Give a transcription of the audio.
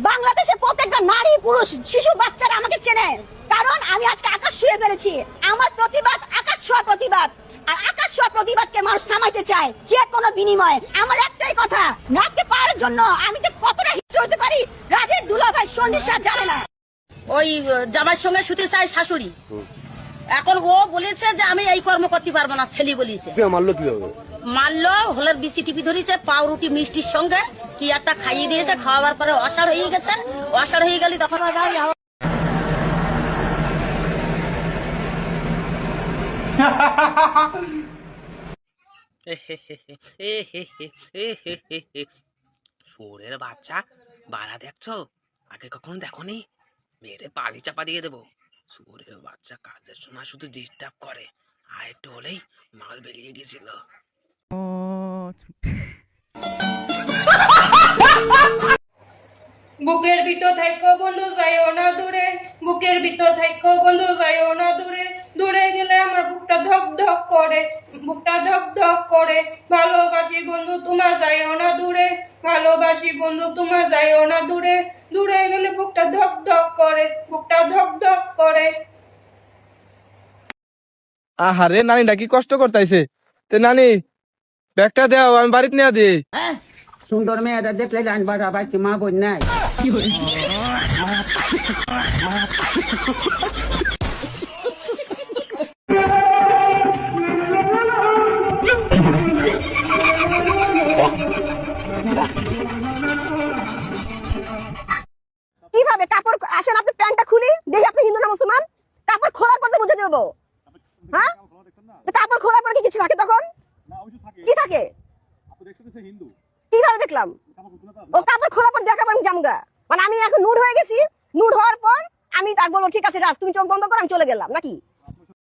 বাংলাদেশে প্রত্যেকটা নারী পুরুষ শিশু বাচ্চারা আমাকে চেনে, কারণ আমি আজকে আকাশ ছুঁয়ে ফেলেছি। আমার প্রতিবাদ আকাশ ছোঁয়া প্রতিবাদ, আর আকাশ ছোঁয়া প্রতিবাদকে মানুষ থামাইতে চায় যে কোনো বিনিময়ে। আমার একটাই কথা, রাজকে পাওয়ার জন্য আমি যে কতটা হিংস্র হতে পারি রাজের দুলাভাই সন্দীপ স্যার জানে না। ওই জামাইয়ের সঙ্গে শুতে চাই শাশুড়ি, এখন ও বলেছে যে আমি এই কর্ম করতে পারবো না, ছেলে বলেছে। মারলো হলের বিসি টিপি ধরেছে, পাউরুটি মিষ্টির সঙ্গে কি একটা খাইয়ে দিয়েছে, খাওয়াবার পরে অসাড় হয়ে গেছে। অসাড় হয়ে গেলে তখন শুয়োরের বাচ্চা বাড়া দেখছো, আগে কখনো দেখোনি? মেয়েরে বাড়ি চাপা দিয়ে দেবো। শুয়োরের বাচ্চা কাজের সময় শুধু ডিস্টার্ব করে, আর একটু হলেই মাল বেরিয়ে গেছিল। বুকের ভিতর থাইকো বন্ধু যাইও না দূরে, বুকের ভিতর থাইকো বন্ধু যাইও না দূরে, দূরে গেলে আমার বুকটা ধক ধক করে, বুকটা ধক ধক করে। ভালোবাসি বন্ধু তোমার যাইও না দূরে, ভালোবাসি বন্ধু তোমার যাইও না দূরে, দূরে গেলে বুকটা ধক ধক করে, বুকটা ধক ধক করে। আহারে নানিটা কি কষ্ট করতেছে। তে নানি ব্যাগটা দাও, আমি বাড়িতে নিয়ে দিই। সুন্দর মেয়েটা দেখলে জানবা বাবা কি মা বোন নাই। কিভাবে কাপড় আসেন, আপনি প্যান্টটা খুলি দেখি আপনি হিন্দু না মুসলমান। কাপড় খোলার পর তো বুঝে যাবো। হ্যাঁ, কাপড় খোলার পর কি কিছু থাকে তখন? কি থাকে? কিভাবে দেখলাম? ও কাপড় খোলার পর দেখার পর আমি জামগা, মানে আমি এখন নুড হয়ে গেছি। নুড হওয়ার পর আমি তার বলবো ঠিক আছে রাজ তুমি চোখ বন্ধ করো, আমি চলে গেলাম নাকি?